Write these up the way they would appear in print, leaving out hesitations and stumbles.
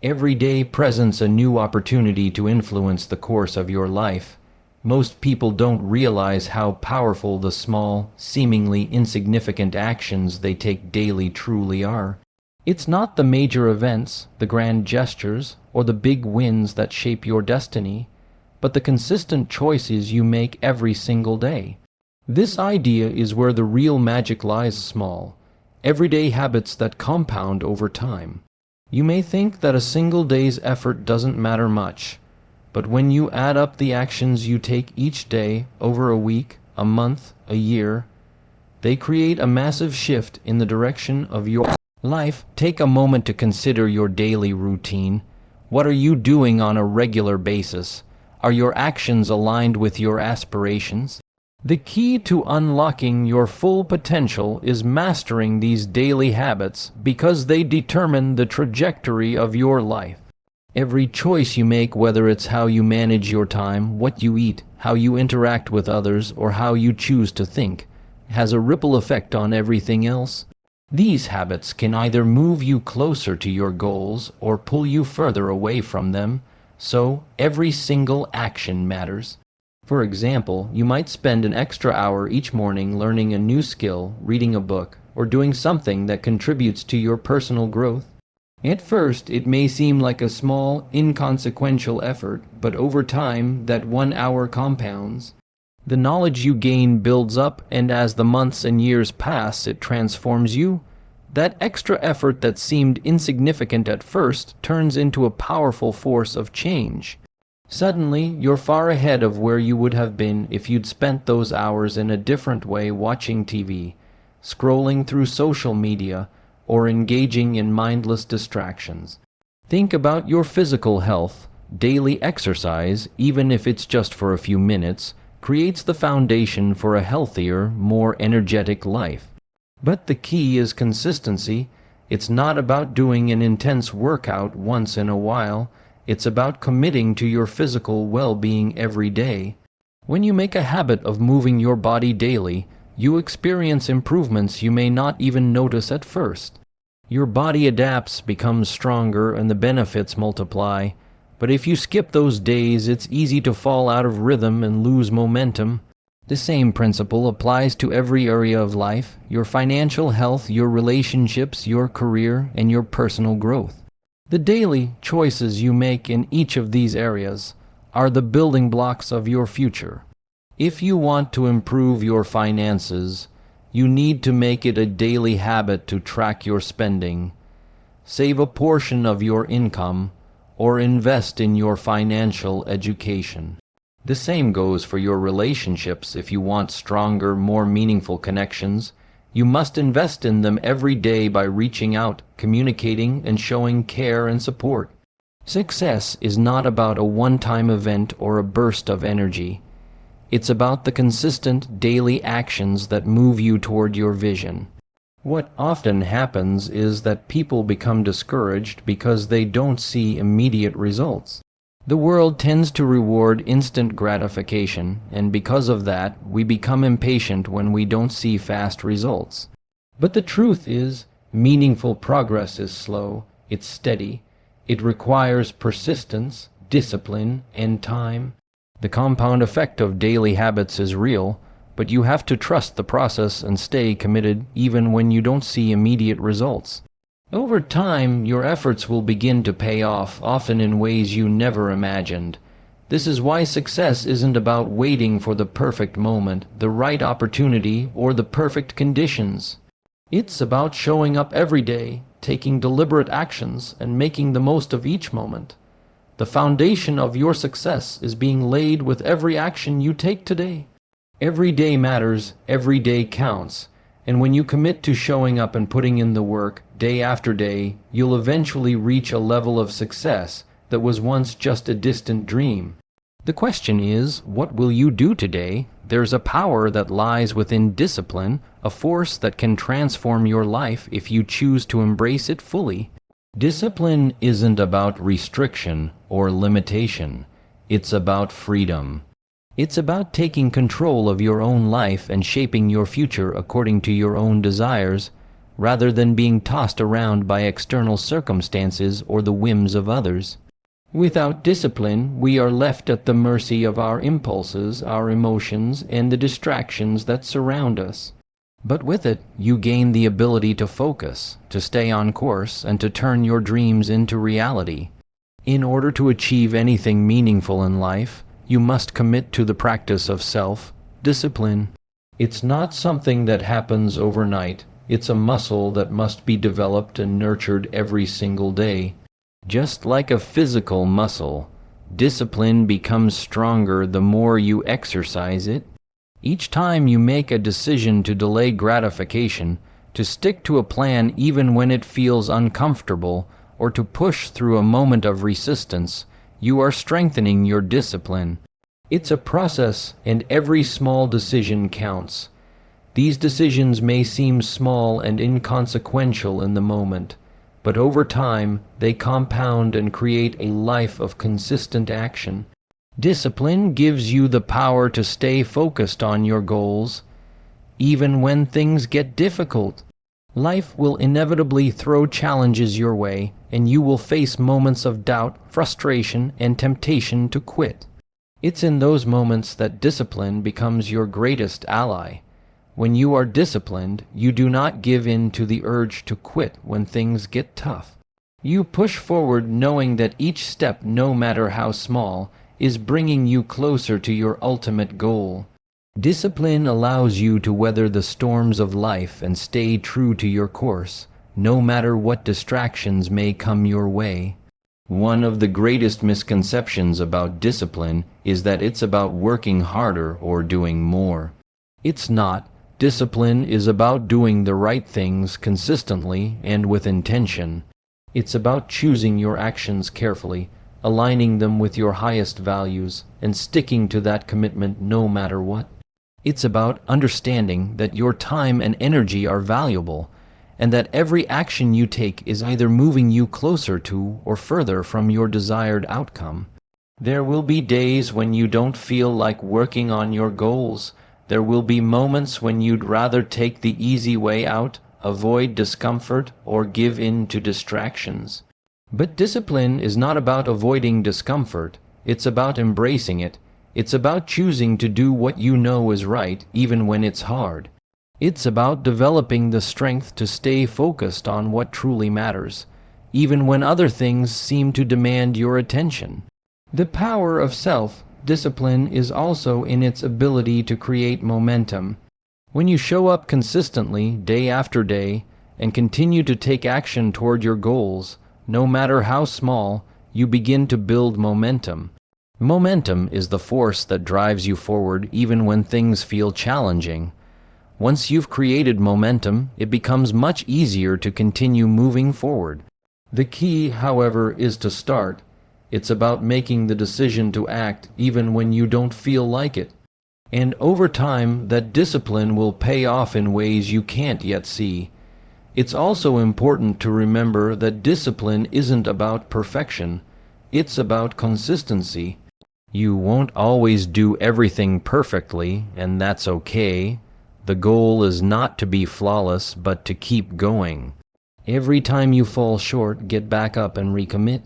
Every day presents a new opportunity to influence the course of your life. Most people don't realize how powerful the small, seemingly insignificant actions they take daily truly are. It's not the major events, the grand gestures, or the big wins that shape your destiny, but the consistent choices you make every single day. This idea is where the real magic lies: small, everyday habits that compound over time. You may think that a single day's effort doesn't matter much, but when you add up the actions you take each day over a week, a month, a year, they create a massive shift in the direction of your life. Take a moment to consider your daily routine. What are you doing on a regular basis? Are your actions aligned with your aspirations? The key to unlocking your full potential is mastering these daily habits, because they determine the trajectory of your life. Every choice you make, whether it's how you manage your time, what you eat, how you interact with others, or how you choose to think, has a ripple effect on everything else. These habits can either move you closer to your goals or pull you further away from them, so every single action matters. For example, you might spend an extra hour each morning learning a new skill, reading a book, or doing something that contributes to your personal growth. At first, it may seem like a small, inconsequential effort, but over time, that 1 hour compounds. The knowledge you gain builds up, and as the months and years pass, it transforms you. That extra effort that seemed insignificant at first turns into a powerful force of change. Suddenly, you're far ahead of where you would have been if you'd spent those hours in a different way, watching TV, scrolling through social media, or engaging in mindless distractions. Think about your physical health. Daily exercise, even if it's just for a few minutes, creates the foundation for a healthier, more energetic life. But the key is consistency. It's not about doing an intense workout once in a while. It's about committing to your physical well-being every day. When you make a habit of moving your body daily, you experience improvements you may not even notice at first. Your body adapts, becomes stronger, and the benefits multiply. But if you skip those days, it's easy to fall out of rhythm and lose momentum. The same principle applies to every area of life: your financial health, your relationships, your career, and your personal growth. The daily choices you make in each of these areas are the building blocks of your future. If you want to improve your finances, you need to make it a daily habit to track your spending, save a portion of your income, or invest in your financial education. The same goes for your relationships. If you want stronger, more meaningful connections, you must invest in them every day by reaching out, communicating, and showing care and support. Success is not about a one-time event or a burst of energy. It's about the consistent daily actions that move you toward your vision. What often happens is that people become discouraged because they don't see immediate results. The world tends to reward instant gratification, and because of that, we become impatient when we don't see fast results. But the truth is, meaningful progress is slow, it's steady, it requires persistence, discipline, and time. The compound effect of daily habits is real, but you have to trust the process and stay committed even when you don't see immediate results. Over time, your efforts will begin to pay off, often in ways you never imagined. This is why success isn't about waiting for the perfect moment, the right opportunity, or the perfect conditions. It's about showing up every day, taking deliberate actions, and making the most of each moment. The foundation of your success is being laid with every action you take today. Every day matters, every day counts. And when you commit to showing up and putting in the work, day after day, you'll eventually reach a level of success that was once just a distant dream. The question is, what will you do today? There's a power that lies within discipline, a force that can transform your life if you choose to embrace it fully. Discipline isn't about restriction or limitation. It's about freedom. It's about taking control of your own life and shaping your future according to your own desires. rather than being tossed around by external circumstances or the whims of others. Without discipline, we are left at the mercy of our impulses, our emotions, and the distractions that surround us. But with it, you gain the ability to focus, to stay on course, and to turn your dreams into reality. In order to achieve anything meaningful in life, you must commit to the practice of self-discipline. It's not something that happens overnight. It's a muscle that must be developed and nurtured every single day. Just like a physical muscle, discipline becomes stronger the more you exercise it. Each time you make a decision to delay gratification, to stick to a plan even when it feels uncomfortable, or to push through a moment of resistance, you are strengthening your discipline. It's a process, and every small decision counts. These decisions may seem small and inconsequential in the moment, but over time they compound and create a life of consistent action. Discipline gives you the power to stay focused on your goals, even when things get difficult. Life will inevitably throw challenges your way, and you will face moments of doubt, frustration, and temptation to quit. It's in those moments that discipline becomes your greatest ally. When you are disciplined, you do not give in to the urge to quit when things get tough. You push forward knowing that each step, no matter how small, is bringing you closer to your ultimate goal. Discipline allows you to weather the storms of life and stay true to your course, no matter what distractions may come your way. One of the greatest misconceptions about discipline is that it's about working harder or doing more. It's not. Discipline is about doing the right things consistently and with intention. It's about choosing your actions carefully, aligning them with your highest values, and sticking to that commitment no matter what. It's about understanding that your time and energy are valuable, and that every action you take is either moving you closer to or further from your desired outcome. There will be days when you don't feel like working on your goals. There will be moments when you'd rather take the easy way out, avoid discomfort, or give in to distractions. But discipline is not about avoiding discomfort. It's about embracing it. It's about choosing to do what you know is right, even when it's hard. It's about developing the strength to stay focused on what truly matters, even when other things seem to demand your attention. The power of self-discipline is also in its ability to create momentum. When you show up consistently, day after day, and continue to take action toward your goals, no matter how small, you begin to build momentum. Momentum is the force that drives you forward even when things feel challenging. Once you've created momentum, it becomes much easier to continue moving forward. The key, however, is to start. It's about making the decision to act even when you don't feel like it. And over time, that discipline will pay off in ways you can't yet see. It's also important to remember that discipline isn't about perfection. It's about consistency. You won't always do everything perfectly, and that's okay. The goal is not to be flawless, but to keep going. Every time you fall short, get back up and recommit.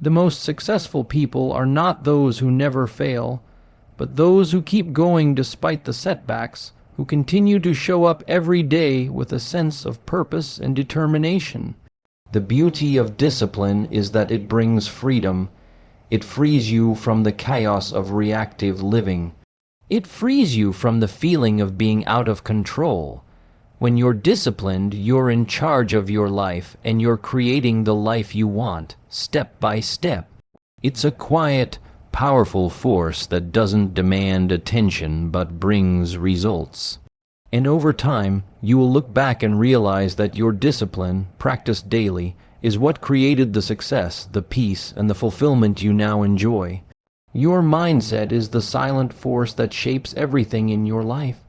The most successful people are not those who never fail, but those who keep going despite the setbacks, who continue to show up every day with a sense of purpose and determination. The beauty of discipline is that it brings freedom. It frees you from the chaos of reactive living. It frees you from the feeling of being out of control. When you're disciplined, you're in charge of your life, and you're creating the life you want, step by step. It's a quiet, powerful force that doesn't demand attention but brings results. And over time, you will look back and realize that your discipline, practiced daily, is what created the success, the peace, and the fulfillment you now enjoy. Your mindset is the silent force that shapes everything in your life.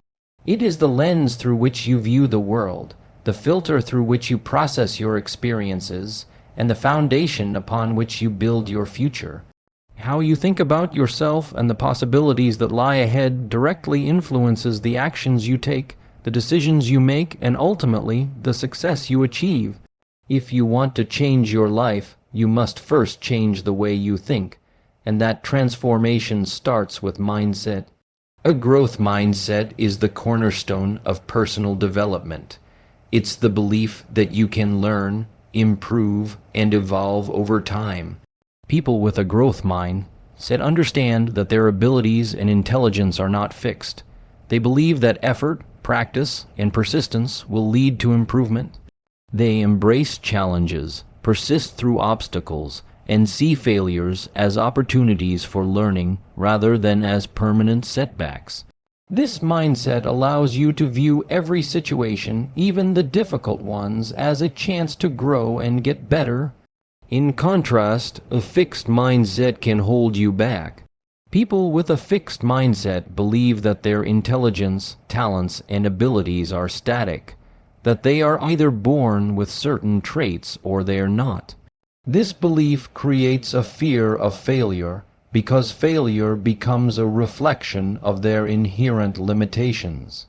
It is the lens through which you view the world, the filter through which you process your experiences, and the foundation upon which you build your future. How you think about yourself and the possibilities that lie ahead directly influences the actions you take, the decisions you make, and ultimately the success you achieve. If you want to change your life, you must first change the way you think, and that transformation starts with mindset. A growth mindset is the cornerstone of personal development. It's the belief that you can learn, improve, and evolve over time. People with a growth mindset understand that their abilities and intelligence are not fixed. They believe that effort, practice, and persistence will lead to improvement. They embrace challenges, persist through obstacles, and see failures as opportunities for learning rather than as permanent setbacks. This mindset allows you to view every situation, even the difficult ones, as a chance to grow and get better. In contrast, a fixed mindset can hold you back. People with a fixed mindset believe that their intelligence, talents, and abilities are static, that they are either born with certain traits or they are not. This belief creates a fear of failure because failure becomes a reflection of their inherent limitations.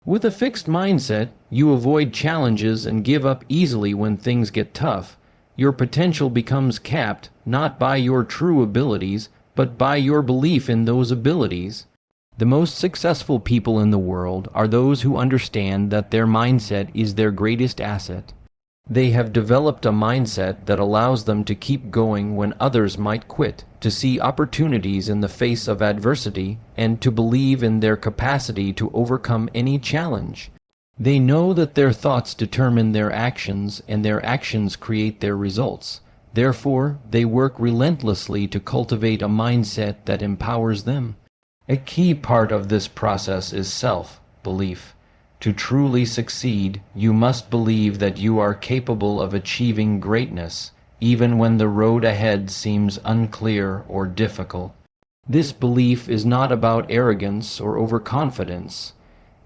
With a fixed mindset, you avoid challenges and give up easily when things get tough. Your potential becomes capped not by your true abilities, but by your belief in those abilities. The most successful people in the world are those who understand that their mindset is their greatest asset. They have developed a mindset that allows them to keep going when others might quit, to see opportunities in the face of adversity, and to believe in their capacity to overcome any challenge. They know that their thoughts determine their actions, and their actions create their results. Therefore, they work relentlessly to cultivate a mindset that empowers them. A key part of this process is self-belief. To truly succeed, you must believe that you are capable of achieving greatness, even when the road ahead seems unclear or difficult. This belief is not about arrogance or overconfidence.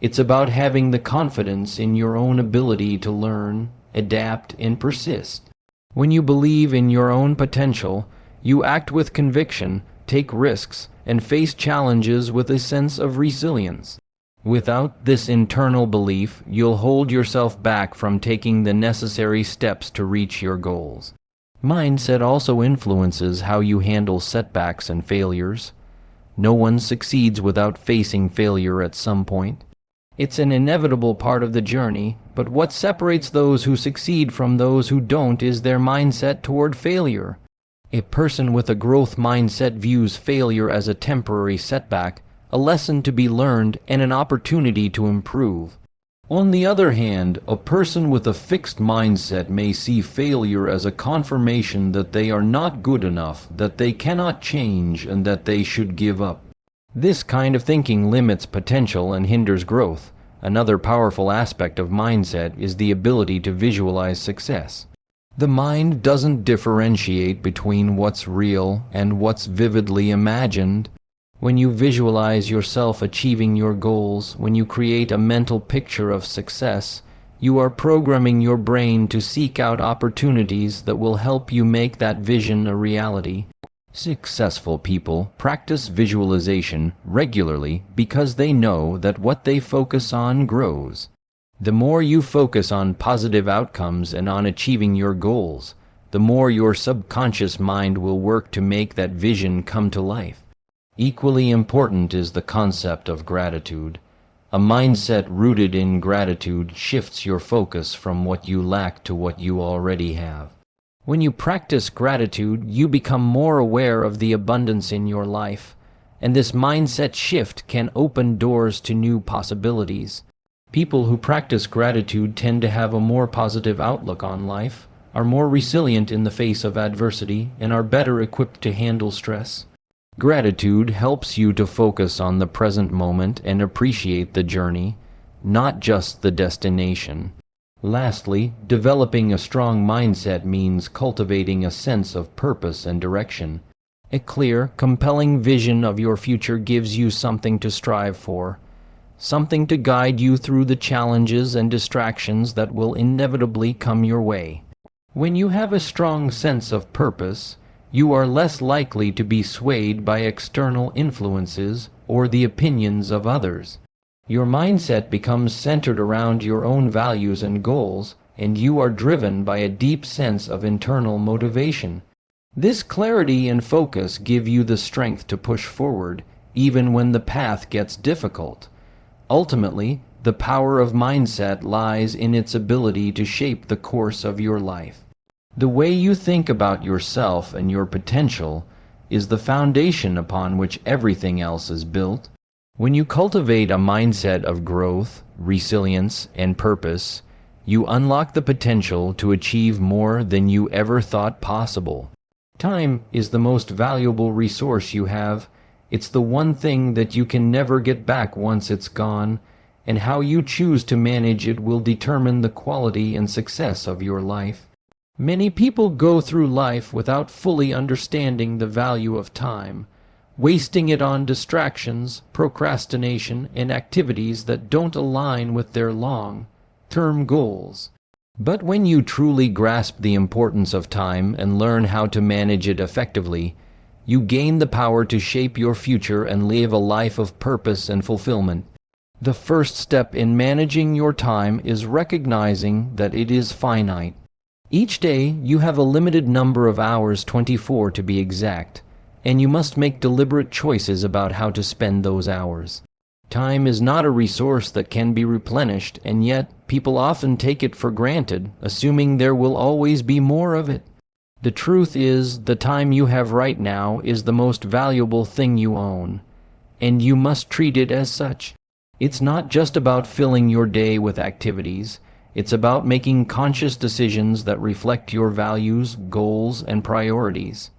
It's about having the confidence in your own ability to learn, adapt, and persist. When you believe in your own potential, you act with conviction, take risks, and face challenges with a sense of resilience. Without this internal belief, you'll hold yourself back from taking the necessary steps to reach your goals. Mindset also influences how you handle setbacks and failures. No one succeeds without facing failure at some point. It's an inevitable part of the journey, but what separates those who succeed from those who don't is their mindset toward failure. A person with a growth mindset views failure as a temporary setback, a lesson to be learned, and an opportunity to improve. On the other hand, a person with a fixed mindset may see failure as a confirmation that they are not good enough, that they cannot change, and that they should give up. This kind of thinking limits potential and hinders growth. Another powerful aspect of mindset is the ability to visualize success. The mind doesn't differentiate between what's real and what's vividly imagined. When you visualize yourself achieving your goals, when you create a mental picture of success, you are programming your brain to seek out opportunities that will help you make that vision a reality. Successful people practice visualization regularly because they know that what they focus on grows. The more you focus on positive outcomes and on achieving your goals, the more your subconscious mind will work to make that vision come to life. Equally important is the concept of gratitude. A mindset rooted in gratitude shifts your focus from what you lack to what you already have. When you practice gratitude, you become more aware of the abundance in your life, and this mindset shift can open doors to new possibilities. People who practice gratitude tend to have a more positive outlook on life, are more resilient in the face of adversity, and are better equipped to handle stress. Gratitude helps you to focus on the present moment and appreciate the journey, not just the destination. Lastly, developing a strong mindset means cultivating a sense of purpose and direction. A clear, compelling vision of your future gives you something to strive for, something to guide you through the challenges and distractions that will inevitably come your way. When you have a strong sense of purpose, you are less likely to be swayed by external influences or the opinions of others. Your mindset becomes centered around your own values and goals, and you are driven by a deep sense of internal motivation. This clarity and focus give you the strength to push forward, even when the path gets difficult. Ultimately, the power of mindset lies in its ability to shape the course of your life. The way you think about yourself and your potential is the foundation upon which everything else is built. When you cultivate a mindset of growth, resilience, and purpose, you unlock the potential to achieve more than you ever thought possible. Time is the most valuable resource you have. It's the one thing that you can never get back once it's gone, and how you choose to manage it will determine the quality and success of your life. Many people go through life without fully understanding the value of time, wasting it on distractions, procrastination, and activities that don't align with their long-term goals. But when you truly grasp the importance of time and learn how to manage it effectively, you gain the power to shape your future and live a life of purpose and fulfillment. The first step in managing your time is recognizing that it is finite. Each day you have a limited number of hours, 24 to be exact, and you must make deliberate choices about how to spend those hours. Time is not a resource that can be replenished, and yet people often take it for granted, assuming there will always be more of it. The truth is, the time you have right now is the most valuable thing you own, and you must treat it as such. It's not just about filling your day with activities. It's about making conscious decisions that reflect your values, goals, and priorities.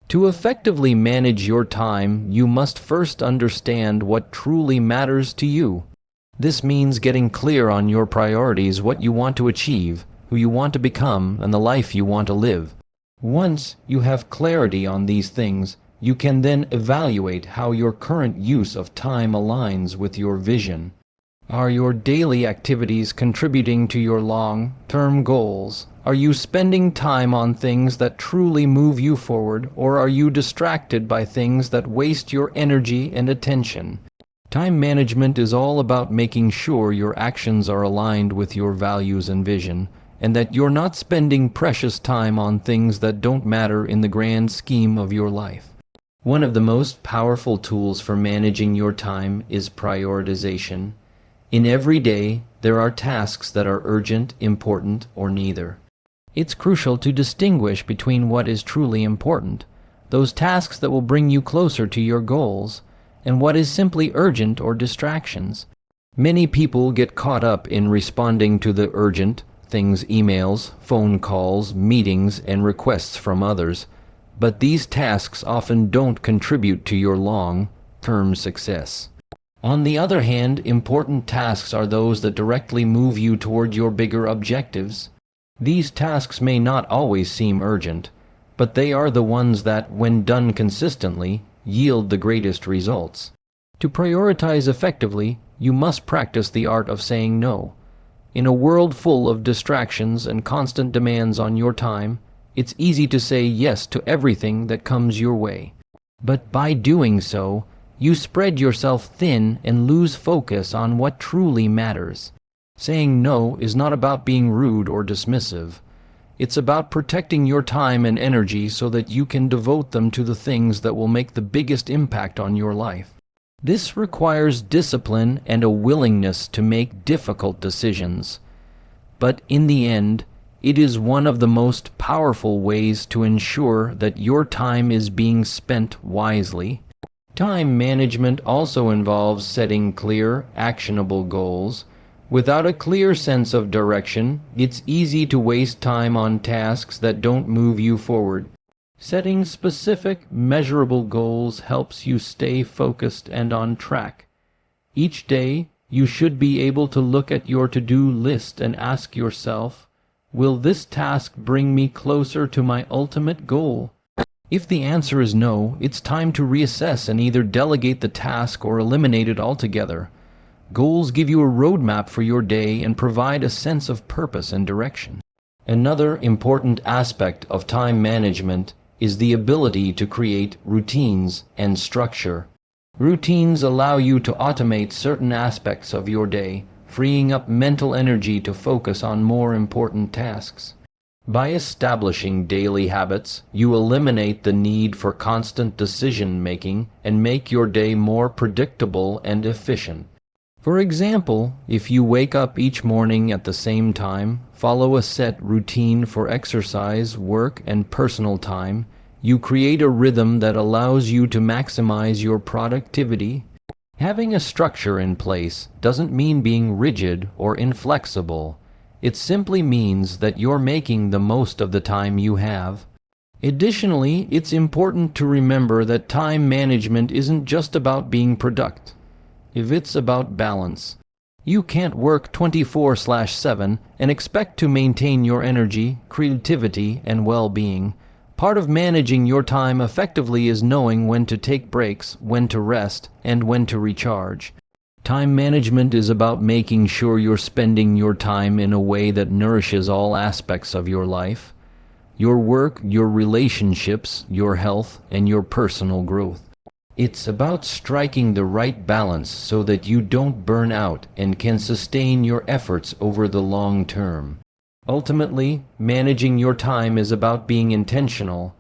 To effectively manage your time, you must first understand what truly matters to you. This means getting clear on your priorities, what you want to achieve, who you want to become, and the life you want to live. Once you have clarity on these things, you can then evaluate how your current use of time aligns with your vision. Are your daily activities contributing to your long-term goals? Are you spending time on things that truly move you forward, or are you distracted by things that waste your energy and attention? Time management is all about making sure your actions are aligned with your values and vision, and that you're not spending precious time on things that don't matter in the grand scheme of your life. One of the most powerful tools for managing your time is prioritization. In every day, there are tasks that are urgent, important, or neither. It's crucial to distinguish between what is truly important, those tasks that will bring you closer to your goals, and what is simply urgent or distractions. Many people get caught up in responding to the urgent things, emails, phone calls, meetings, and requests from others, but these tasks often don't contribute to your long-term success. On the other hand, important tasks are those that directly move you toward your bigger objectives. These tasks may not always seem urgent, but they are the ones that, when done consistently, yield the greatest results. To prioritize effectively, you must practice the art of saying no. In a world full of distractions and constant demands on your time, it's easy to say yes to everything that comes your way. But by doing so, you spread yourself thin and lose focus on what truly matters. Saying no is not about being rude or dismissive. It's about protecting your time and energy so that you can devote them to the things that will make the biggest impact on your life. This requires discipline and a willingness to make difficult decisions. But in the end, it is one of the most powerful ways to ensure that your time is being spent wisely. Time management also involves setting clear, actionable goals. Without a clear sense of direction, it's easy to waste time on tasks that don't move you forward. Setting specific, measurable goals helps you stay focused and on track. Each day, you should be able to look at your to-do list and ask yourself, will this task bring me closer to my ultimate goal? If the answer is no, it's time to reassess and either delegate the task or eliminate it altogether. Goals give you a roadmap for your day and provide a sense of purpose and direction. Another important aspect of time management is the ability to create routines and structure. Routines allow you to automate certain aspects of your day, freeing up mental energy to focus on more important tasks. By establishing daily habits, you eliminate the need for constant decision-making and make your day more predictable and efficient. For example, if you wake up each morning at the same time, follow a set routine for exercise, work, and personal time, you create a rhythm that allows you to maximize your productivity. Having a structure in place doesn't mean being rigid or inflexible. It simply means that you're making the most of the time you have. Additionally, it's important to remember that time management isn't just about being productive. It's about balance. You can't work 24/7 and expect to maintain your energy, creativity, and well-being. Part of managing your time effectively is knowing when to take breaks, when to rest, and when to recharge. Time management is about making sure you're spending your time in a way that nourishes all aspects of your life: your work, your relationships, your health, and your personal growth. It's about striking the right balance so that you don't burn out and can sustain your efforts over the long term. Ultimately, managing your time is about being intentional.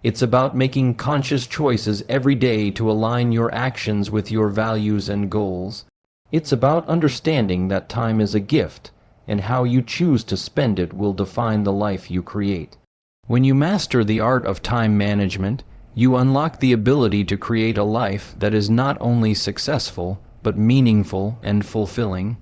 It's about making conscious choices every day to align your actions with your values and goals. It's about understanding that time is a gift, and how you choose to spend it will define the life you create. When you master the art of time management, you unlock the ability to create a life that is not only successful, but meaningful and fulfilling.